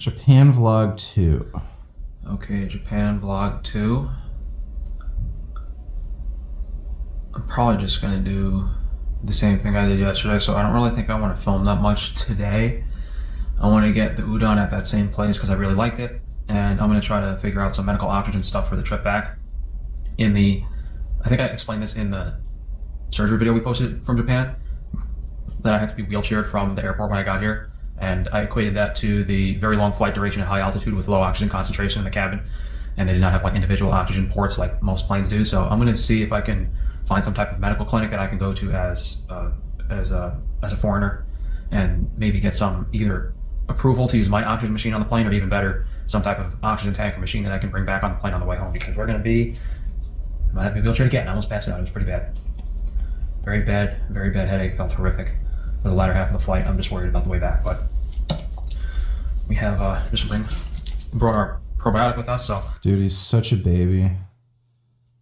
Japan Vlog 2. Okay, Japan Vlog 2. I'm probably just gonna do the same thing I did yesterday, so I don't really think I want to film that much today. I want to get the udon at that same place because I really liked it, and I'm gonna try to figure out some medical oxygen stuff for the trip back. I think I explained this in the surgery video we posted from Japan, that I had to be wheelchaired from the airport when I got here, and I equated that to the very long flight duration at high altitude with low oxygen concentration in the cabin, and they did not have like individual oxygen ports like most planes do. So I'm gonna see if I can find some type of medical clinic that I can go to as a foreigner, and maybe get some either approval to use my oxygen machine on the plane, or even better, some type of oxygen tank or machine that I can bring back on the plane on the way home, because I might have to be wheelchaired again. I almost passed out. It was pretty bad. Very bad headache. Felt horrific for the latter half of the flight. I'm just worried about the way back, but we have brought our probiotic with us, so. Dude, he's such a baby.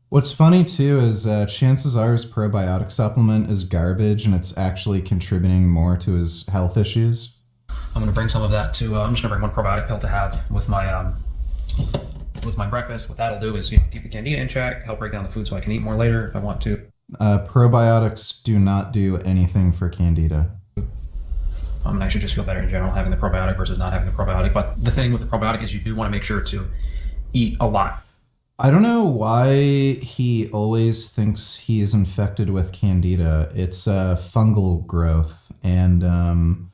What's funny too is chances are his probiotic supplement is garbage and it's actually contributing more to his health issues. I'm gonna bring some of that to, I'm just gonna bring one probiotic pill to have with my breakfast. What that'll do is keep the candida in check, help break down the food so I can eat more later if I want to. Probiotics do not do anything for candida. And I should just feel better in general having the probiotic versus not having the probiotic. But the thing with the probiotic is you do want to make sure to eat a lot. I don't know why he always thinks he is infected with candida. It's a fungal growth, and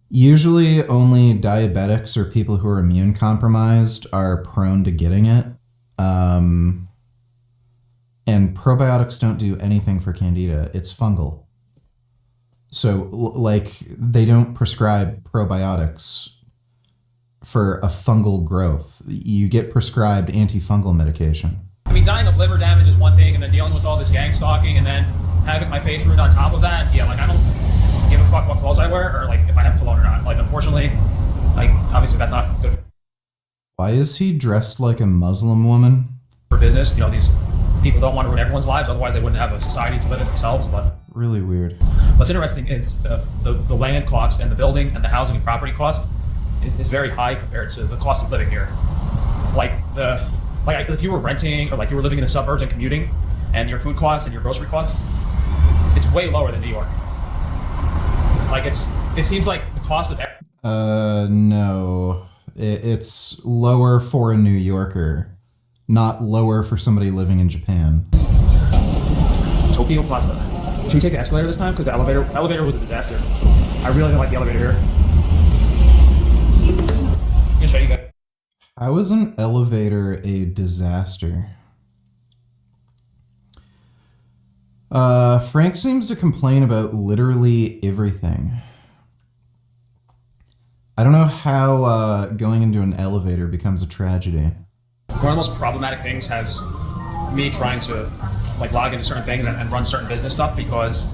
usually only diabetics or people who are immune compromised are prone to getting it. And probiotics don't do anything for candida. It's fungal. So, like, they don't prescribe probiotics for a fungal growth. You get prescribed antifungal medication. I mean, dying of liver damage is one thing, and then dealing with all this gang stalking, and then having my face ruined on top of that. Yeah, like, I don't give a fuck what clothes I wear, or like if I have cologne or not. Like, unfortunately, like, obviously that's not good Why is he dressed like a Muslim woman? For business. You know, these people don't want to ruin everyone's lives, otherwise they wouldn't have a society to live in themselves. But really weird. What's interesting is the land cost and the building and the housing and property cost is very high compared to the cost of living here. Like if you were renting, or like you were living in the suburbs and commuting, and your food costs and your grocery costs, it's way lower than New York. Like it seems like the cost of no, it's lower for a New Yorker, not lower for somebody living in Japan. Tokyo Plaza. Should we take the escalator this time? Because the elevator was a disaster. I really don't like the elevator here. I'm gonna show you guys. How is an elevator a disaster? Frank seems to complain about literally everything. I don't know how going into an elevator becomes a tragedy. One of the most problematic things has me trying to like log into certain things and run certain business stuff, because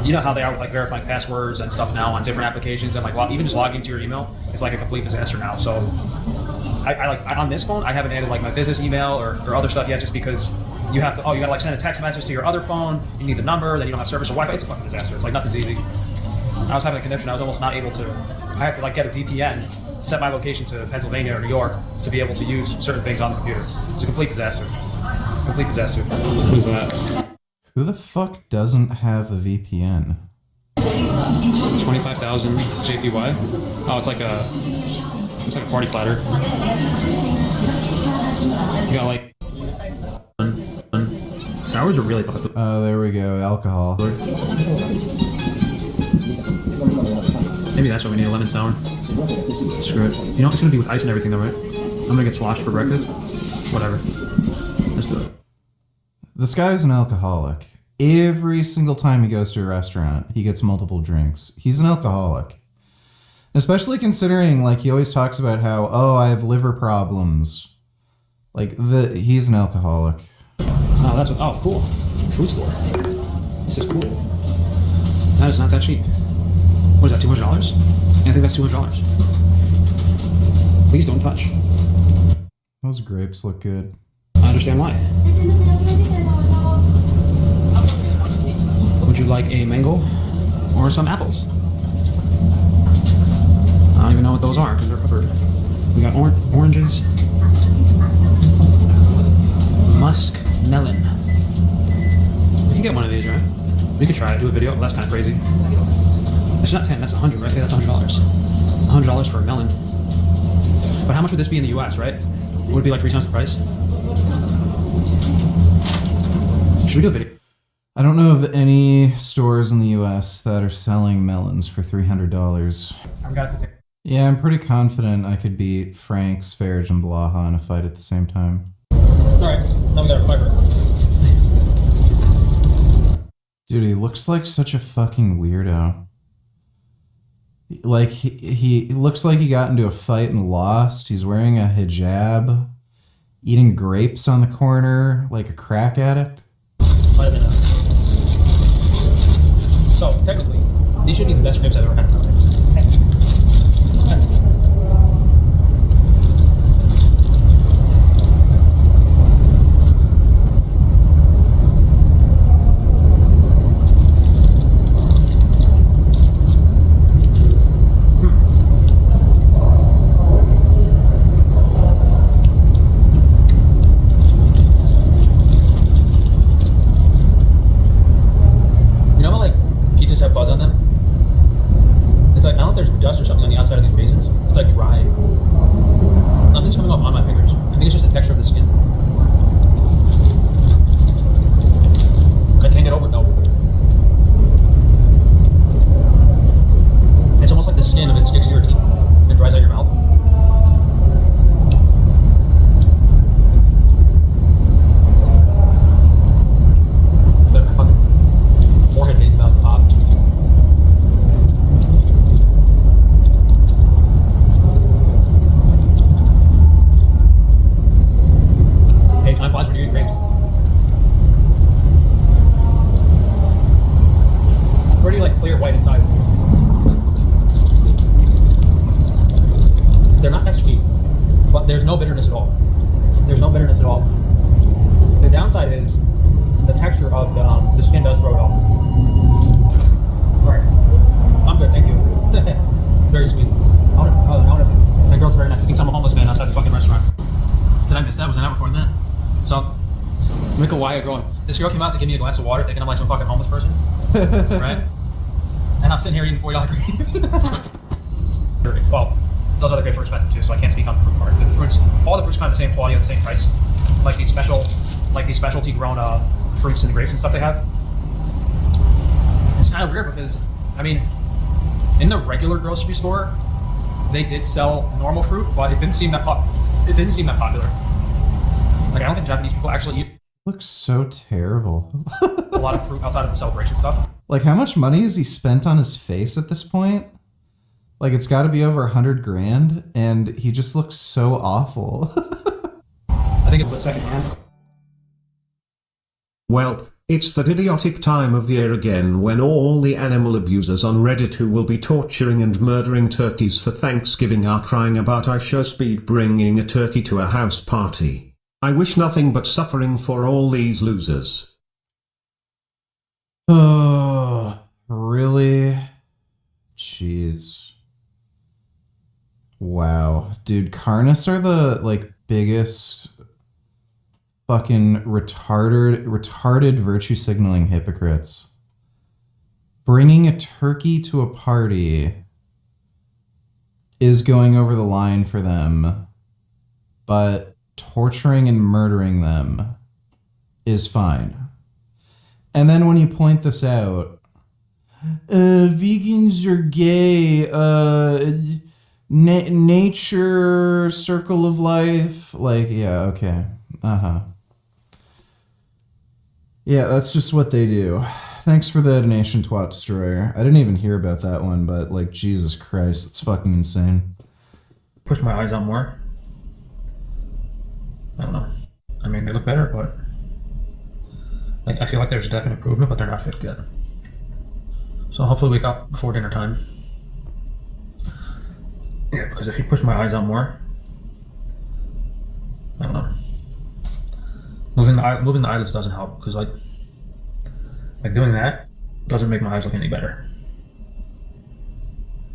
you know how they are with like verifying passwords and stuff now on different applications, and like even just logging into your email, it's like a complete disaster now. So I on this phone, I haven't added like my business email or other stuff yet, just because you have to, you gotta like send a text message to your other phone, you need the number, then you don't have service or Wi-Fi. It's a fucking disaster. It's like nothing's easy. I was having a connection, I was almost not able to, I had to like get a VPN, set my location to Pennsylvania or New York to be able to use certain things on the computer. It's a complete disaster. Complete disaster. What is that? Who the fuck doesn't have a VPN? 25,000 JPY. Oh, it's like a party platter. You got like sours are really fucking. Oh, there we go. Alcohol. Maybe that's why we need a lemon sour. Screw it. You know it's gonna be with ice and everything though, right? I'm gonna get sloshed for breakfast. Whatever. Let's do it. This guy's an alcoholic. Every single time he goes to a restaurant, he gets multiple drinks. He's an alcoholic. Especially considering, like, he always talks about how, oh, I have liver problems. Like, he's an alcoholic. Oh, that's what, oh, cool. Food store. This is cool. That is not that cheap. What is that, $200? I think that's $200. Please don't touch. Those grapes look good. I understand why. Would you like a mango or some apples? I don't even know what those are because they're covered. We got oranges. Musk melon. We can get one of these, right? We could try it, do a video. Well, that's kind of crazy. It's not 10, that's 100, right? Yeah, that's $100. $100 for a melon. But how much would this be in the US, right? Would it be like 3 times the price? Should we do a video? I don't know of any stores in the US that are selling melons for $300. I've got it. Yeah, I'm pretty confident I could beat Frank's, Farage, and Blaha in a fight at the same time. Alright, now we got our fiber. Dude, he looks like such a fucking weirdo. Like, he looks like he got into a fight and lost. He's wearing a hijab, eating grapes on the corner like a crack addict. Might have been So, technically, these should be the best grapes I've ever had. Have fuzz on them. It's like, I don't know if there's dust or something on the outside of these raisins. It's like dry. Nothing's coming off on my fingers. I think it's just the texture of the skin. I can't get over it though. It's almost like the skin of it sticks to your teeth. It dries out your mouth. But my fucking forehead made about to pop. Time flies when you're eating grapes. Pretty like clear white inside. They're not that sweet, but there's no bitterness at all. There's no bitterness at all. The downside is the texture of the skin does throw it off. Alright. I'm good, thank you. Very sweet. That girl's very nice. I think I'm a homeless man outside the fucking restaurant. Did I miss that? Was I not recording that? So, Mika Wire going, this girl came out to give me a glass of water thinking I'm like some fucking homeless person. Right? And I'm sitting here eating $40 grapes. Well, those other grapes were expensive too, so I can't speak on the fruit part. Because the fruits, all the fruits kind of the same quality at the same price. Like these specialty grown fruits and grapes and stuff they have. It's kind of weird because, I mean, in the regular grocery store, they did sell normal fruit, but it didn't seem that popular. Like, I don't think Japanese people actually eat. Looks so terrible. A lot of fruit outside of the celebration stuff. Like, how much money has he spent on his face at this point? Like, it's got to be over $100,000, and he just looks so awful. I think it's the second hand. Well, it's that idiotic time of year again when all the animal abusers on Reddit who will be torturing and murdering turkeys for Thanksgiving are crying about I show speed bringing a turkey to a house party. I wish nothing but suffering for all these losers. Oh, really? Jeez. Wow. Dude, carnists are the, like, biggest fucking retarded virtue signaling hypocrites. Bringing a turkey to a party is going over the line for them, but torturing and murdering them is fine. And then when you point this out, vegans are gay, nature, circle of life, like, yeah, okay, yeah, that's just what they do. Thanks for the donation, Twat Destroyer. I didn't even hear about that one, but, like, Jesus Christ, it's fucking insane. Push my eyes out more. I don't know. I mean, they look better, but like, I feel like there's definite improvement, but they're not fixed yet. So hopefully wake up before dinner time. Yeah, because if you push my eyes out more, I don't know. Moving the eyelids doesn't help, because like doing that doesn't make my eyes look any better.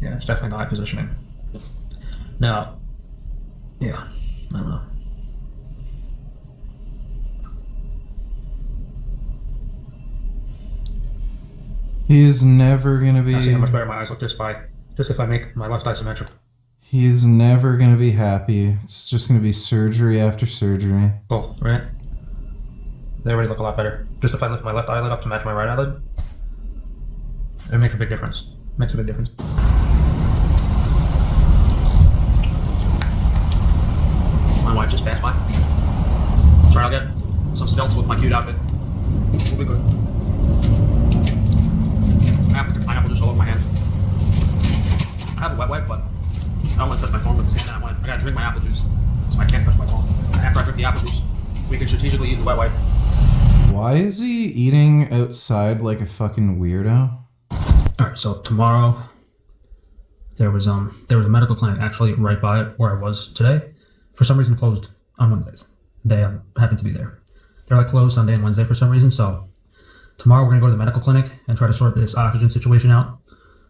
Yeah, it's definitely the eye positioning. Now, Yeah, I don't know. He is never gonna be. Now see how much better my eyes look just if I make my left eye symmetrical. He is never gonna be happy. It's just gonna be surgery after surgery. Cool, right? They already look a lot better. Just if I lift my left eyelid up to match my right eyelid, it makes a big difference. Makes a big difference. My wife just passed by. Sorry, I'll get some stilts with my cute outfit. We'll be good. I have the pineapple just all over my hand. I have a wet wipe, but I don't want to touch my phone with this hand. I gotta drink my apple juice, so I can't touch my phone. After I drink the apple juice, we can strategically use the wet wipe. Why is he eating outside like a fucking weirdo? Alright, so tomorrow there was a medical clinic actually right by it where I was today. For some reason closed on Wednesdays. The day I happened to be there. They're like closed Sunday and Wednesday for some reason, so tomorrow we're gonna go to the medical clinic and try to sort this oxygen situation out.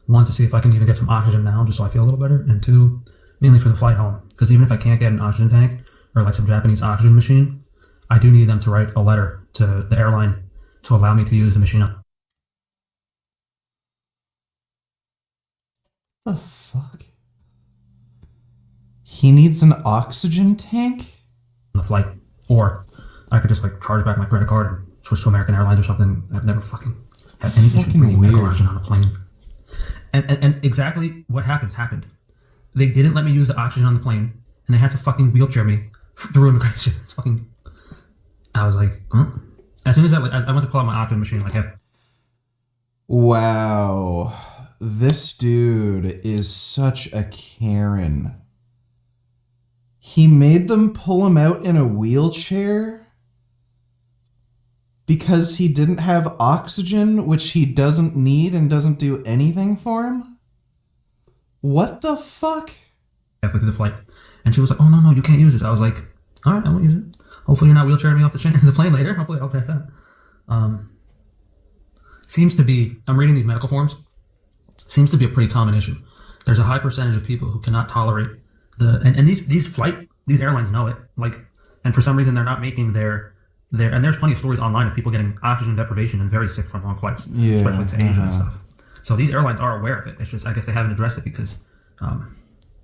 One, to see if I can even get some oxygen now just so I feel a little better, and two, mainly for the flight home. Because even if I can't get an oxygen tank or like some Japanese oxygen machine, I do need them to write a letter to the airline to allow me to use the machine. The fuck? He needs an oxygen tank? On the flight. Or I could just like charge back my credit card and switch to American Airlines or something. I've never fucking had any issue bringing medical oxygen on a plane. And exactly what happened. They didn't let me use the oxygen on the plane, and they had to fucking wheelchair me through immigration. It's fucking... I was like, huh? As soon as I went to pull out my oxygen machine, like, yeah. Wow. This dude is such a Karen. He made them pull him out in a wheelchair because he didn't have oxygen, which he doesn't need and doesn't do anything for him? What the fuck? Halfway through the flight. And she was like, oh, no, you can't use this. I was like, all right, I won't use it. Hopefully you're not wheelchairing me off the plane later. Hopefully I'll pass out. Seems to be, I'm reading these medical forms, seems to be a pretty common issue. There's a high percentage of people who cannot tolerate and these airlines know it, like, and for some reason they're not making and there's plenty of stories online of people getting oxygen deprivation and very sick from long flights, especially to Asia and stuff. So these airlines are aware of it. It's just, I guess they haven't addressed it because it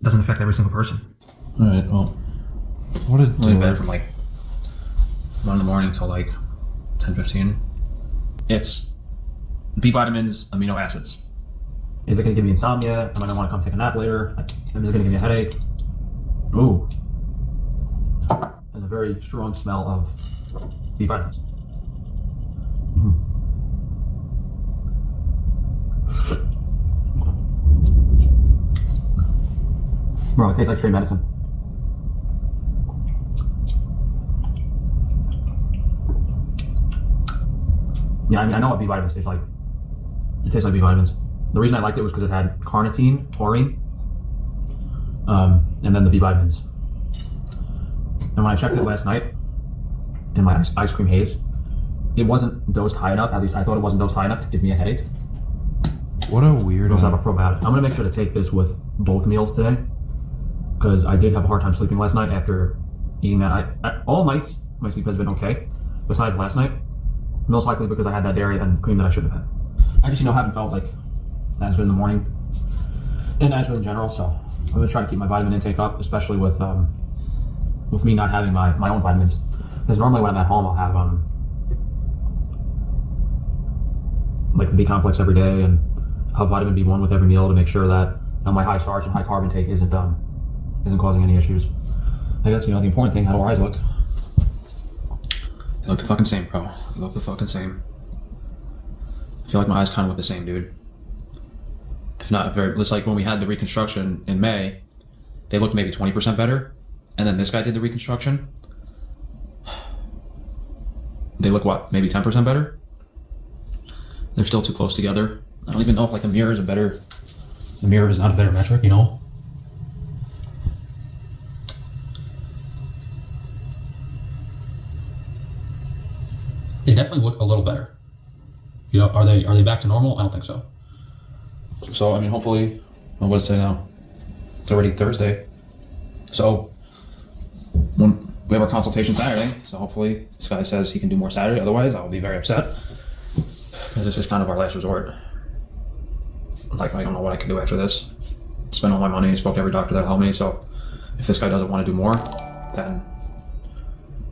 doesn't affect every single person. All right, well, what a really bad from like 1 in the morning till like 10:15. It's B vitamins, amino acids. Is it going to give me insomnia? Am I going to want to come take a nap later? Is it going to give me a headache? Ooh. There's a very strong smell of B vitamins. Bro, it tastes like straight medicine. Yeah, I mean, I know what B vitamins taste like. It tastes like B vitamins. The reason I liked it was because it had carnitine, taurine, and then the B vitamins. And when I checked it last night in my ice cream haze, it wasn't dosed high enough. At least I thought it wasn't dosed high enough to give me a headache. What a weirdo. I also have a probiotic. I'm gonna make sure to take this with both meals today because I did have a hard time sleeping last night after eating that. All nights my sleep has been okay, besides last night. Most likely because I had that dairy and cream that I shouldn't have had. I just, haven't felt like as good in the morning and as good in general, so I'm gonna try to keep my vitamin intake up, especially with me not having my own vitamins. Because normally when I'm at home, I'll have like the B complex every day, and I'll have vitamin B1 with every meal to make sure that my high starch and high carb intake isn't causing any issues. I guess the important thing, how do our eyes look? They look the fucking same, bro. They look the fucking same. I feel like my eyes kind of look the same, dude. If not it's like when we had the reconstruction in May, they looked maybe 20% better, and then this guy did the reconstruction. They look what? Maybe 10% better? They're still too close together. I don't even know if like the mirror is not a better metric, They definitely look a little better. Are they back to normal? I don't think so. So, hopefully, what does it say now? It's already Thursday. So, we have our consultation Saturday, so hopefully this guy says he can do more Saturday. Otherwise, I'll be very upset because this is kind of our last resort. Like, I don't know what I can do after this. Spent all my money, spoke to every doctor that helped me, so if this guy doesn't want to do more, then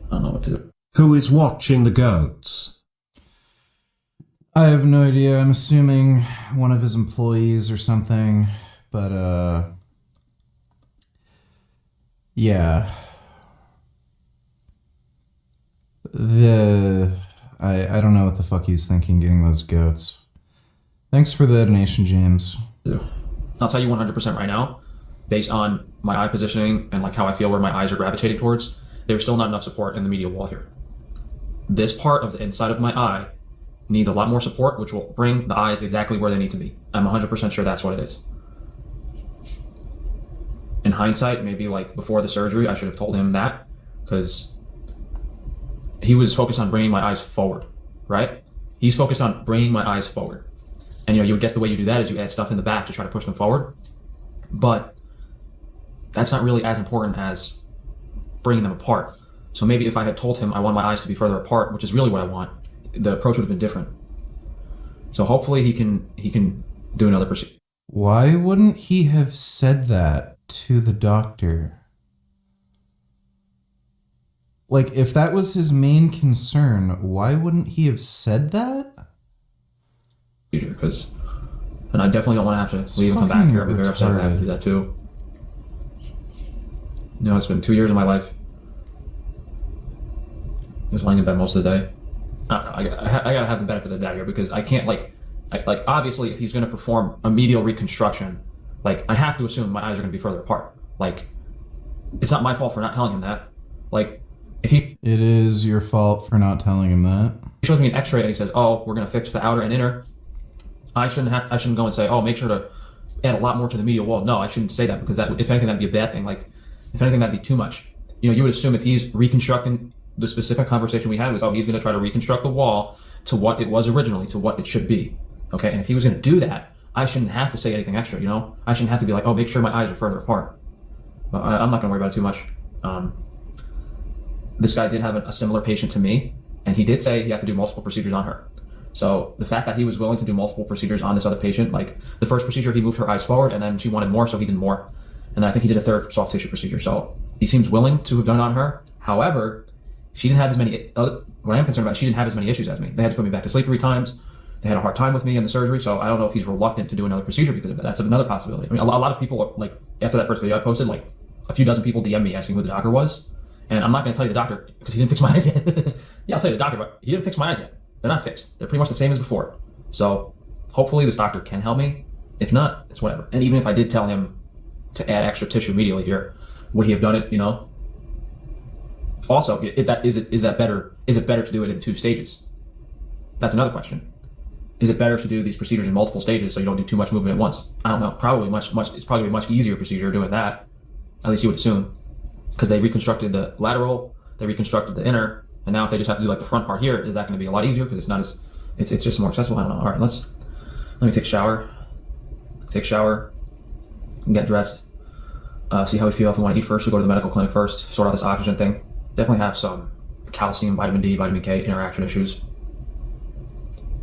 I don't know what to do. Who is watching the goats? I have no idea. I'm assuming one of his employees or something, but yeah. I don't know what the fuck he's thinking getting those goats. Thanks for the donation, James. I'll tell you 100% right now, based on my eye positioning and like how I feel where my eyes are gravitating towards, there's still not enough support in the medial wall here. This part of the inside of my eye needs a lot more support, which will bring the eyes exactly where they need to be. I'm 100% sure that's what it is. In hindsight, maybe like before the surgery, I should have told him that, because he was focused on bringing my eyes forward, right? He's focused on bringing my eyes forward. And you would guess the way you do that is you add stuff in the back to try to push them forward. But that's not really as important as bringing them apart. So maybe if I had told him I want my eyes to be further apart, which is really what I want, the approach would have been different. So hopefully he can do another procedure. Why wouldn't he have said that to the doctor? Like, if that was his main concern, why wouldn't he have said that? Because, and I definitely don't want to have to leave and come back here. I'd be very upset if I have to do that too. You know, it's been 2 years of my life just laying in bed most of the day. I gotta have the benefit of the doubt here, because I can't like obviously if he's going to perform a medial reconstruction, like I have to assume my eyes are going to be further apart. Like, it's not my fault for not telling him that. Like, if he... It is your fault for not telling him that. He shows me an x-ray and he says, oh, we're going to fix the outer and inner. I shouldn't go and say, oh, make sure to add a lot more to the medial wall. No, I shouldn't say that, because that, if anything, that'd be a bad thing. Like, if anything, that'd be too much. You know, you would assume if he's reconstructing, the specific conversation we had was, oh, he's going to try to reconstruct the wall to what it was originally, to what it should be. Okay, and if he was going to do that, I shouldn't have to say anything extra, you know? I shouldn't have to be like, oh, make sure my eyes are further apart. But I'm not going to worry about it too much. This guy did have a similar patient to me, and he did say he had to do multiple procedures on her. So the fact that he was willing to do multiple procedures on this other patient, like the first procedure, he moved her eyes forward, and then she wanted more, so he did more. And then I think he did a third soft tissue procedure. So he seems willing to have done it on her. However, she didn't have as many, what I am concerned about, she didn't have as many issues as me. They had to put me back to sleep 3 times. They had a hard time with me in the surgery, so I don't know if he's reluctant to do another procedure because of it. That's another possibility. I mean, a lot of people, like, after that first video I posted, like, a few dozen people DM me asking who the doctor was. And I'm not going to tell you the doctor because he didn't fix my eyes yet. Yeah, I'll tell you the doctor, but he didn't fix my eyes yet. They're not fixed. They're pretty much the same as before. So hopefully this doctor can help me. If not, it's whatever. And even if I did tell him to add extra tissue immediately here, would he have done it, you know? Also, is it better to do it in 2 stages? That's another question. Is it better to do these procedures in multiple stages so you don't do too much movement at once? I don't know. Probably it's probably a much easier procedure doing that. At least you would assume. Because they reconstructed the lateral, they reconstructed the inner, and now if they just have to do like the front part here, is that going to be a lot easier? Because it's not as, it's just more accessible. I don't know. All right, let me take a shower. And get dressed. See how we feel. If we want to eat first, we go to the medical clinic first. Sort out this oxygen thing. Definitely have some calcium, vitamin D, vitamin K interaction issues.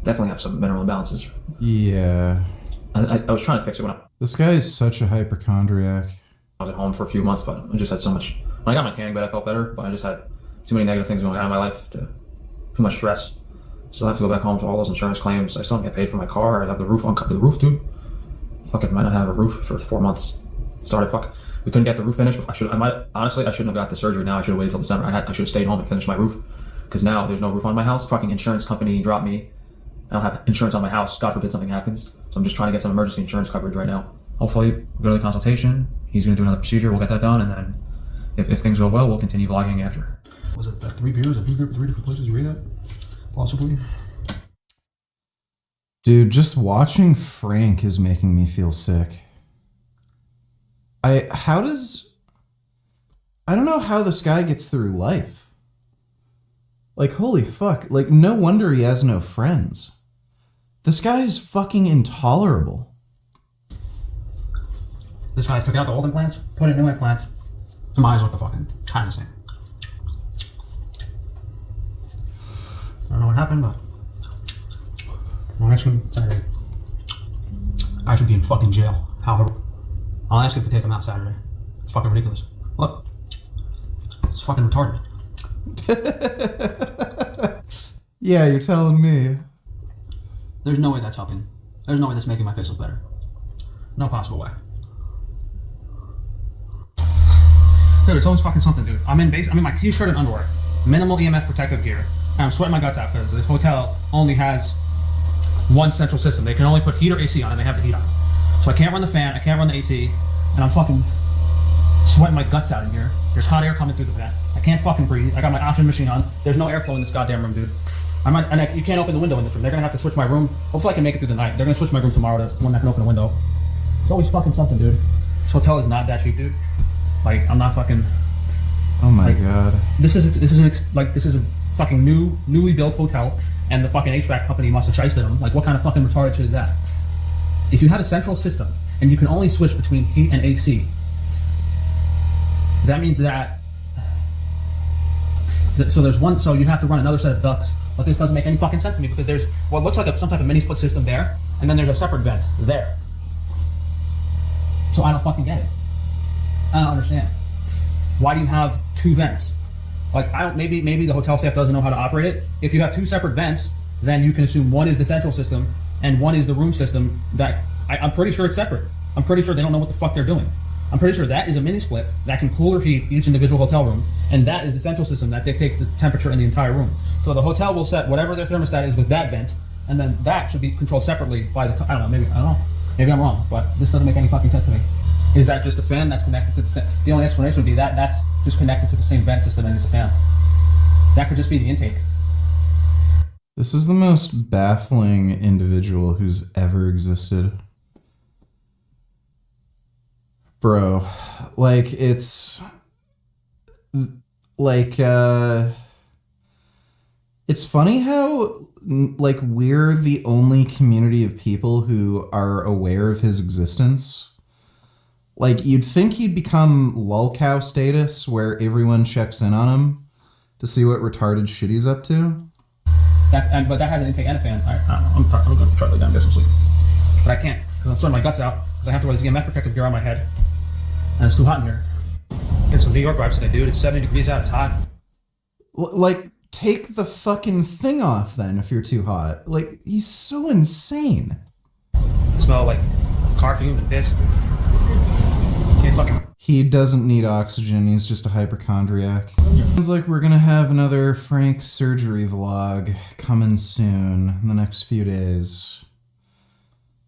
Definitely have some mineral imbalances. Yeah. I was trying to fix it when This guy is such a hypochondriac. I was at home for a few months, but I just had so much. When I got my tanning bed, I felt better, but I just had too many negative things going on in my life, too much stress. Still have to go back home to all those insurance claims. I still don't get paid for my car. I have the roof uncut. The roof, dude. Fucking might not have a roof for 4 months. Sorry, fuck. We couldn't get the roof finished. I shouldn't have got the surgery now. I should have waited till December. I should have stayed home and finished my roof. Because now there's no roof on my house. Fucking insurance company dropped me. I don't have insurance on my house. God forbid something happens. So I'm just trying to get some emergency insurance coverage right now. Hopefully, we'll go to the consultation. He's going to do another procedure. We'll get that done. And then if things go well, we'll continue vlogging after. Was it 3 beers? 3 different places you read at? Possibly. Dude, just watching Frank is making me feel sick. I don't know how this guy gets through life. Like, holy fuck. Like, no wonder he has no friends. This guy is fucking intolerable. This guy took out the old implants, put in new implants. So my eyes look the fucking kind of the same. I don't know what happened, but I'll ask him Saturday. I should be in fucking jail. However, I'll ask him to take him out Saturday. It's fucking ridiculous. Look, it's fucking retarded. Yeah, you're telling me. There's no way that's helping. There's no way that's making my face look better. No possible way. Dude, it's always fucking something, dude. I'm in my t-shirt and underwear. Minimal EMF protective gear. And I'm sweating my guts out because this hotel only has one central system. They can only put heat or AC on and they have the heat on. So I can't run the fan, I can't run the AC, and I'm fucking sweating my guts out in here. There's hot air coming through the vent. I can't fucking breathe. I got my oxygen machine on. There's no airflow in this goddamn room, dude. You can't open the window in this room. They're gonna have to switch my room. Hopefully I can make it through the night. They're gonna switch my room tomorrow to one that can open a window. It's always fucking something, dude. This hotel is not that cheap, dude. Like, I'm not fucking... Oh my god. This is a fucking newly built hotel, and the fucking HVAC company must have shysted them. Like, what kind of fucking retarded shit is that? If you have a central system, and you can only switch between heat and AC, that means that... So you have to run another set of ducts, but this doesn't make any fucking sense to me because there's what looks like some type of mini split system there, and then there's a separate vent there. So I don't fucking get it. I don't understand. Why do you have two vents? Like, maybe the hotel staff doesn't know how to operate it. If you have two separate vents, then you can assume one is the central system and one is the room system that I'm pretty sure it's separate. I'm pretty sure they don't know what the fuck they're doing. I'm pretty sure that is a mini split that can cool or heat each individual hotel room, and that is the central system that dictates the temperature in the entire room. So the hotel will set whatever their thermostat is with that vent, and then that should be controlled separately by the, I don't know, maybe I'm wrong, but this doesn't make any fucking sense to me. Is that just a fan that's connected to the only explanation would be that that's just connected to the same vent system and it's a fan. That could just be the intake. This is the most baffling individual who's ever existed. Bro, like, it's funny how, like, we're the only community of people who are aware of his existence. Like, you'd think he'd become lolcow status, where everyone checks in on him to see what retarded shit he's up to. But that has an intake and a fan. I'm going to try to lay down and get some sleep. But I can't, because I'm sweating my guts out, because I have to wear this EMF protective gear on my head. And it's too hot in here. Get some New York vibes today, dude. It's 70 degrees out, it's hot. Like, take the fucking thing off then if you're too hot. Like, he's so insane. Smell like car fumes and piss. Can't fucking... He doesn't need oxygen, he's just a hypochondriac. Sounds like we're gonna have another Frank surgery vlog coming soon in the next few days.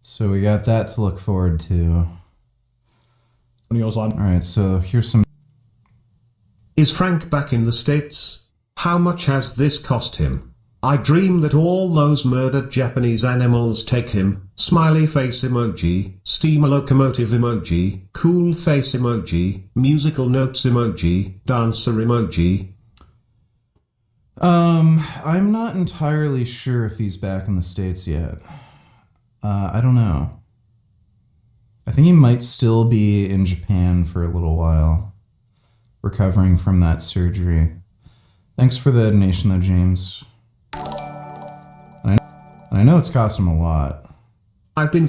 So we got that to look forward to. Alright, so here's some... Is Frank back in the States? How much has this cost him? I dream that all those murdered Japanese animals take him. Smiley face emoji, steamer locomotive emoji, cool face emoji, musical notes emoji, dancer emoji. I'm not entirely sure if he's back in the States yet. I don't know. I think he might still be in Japan for a little while, recovering from that surgery. Thanks for the donation though, James. And I know it's cost him a lot. I've been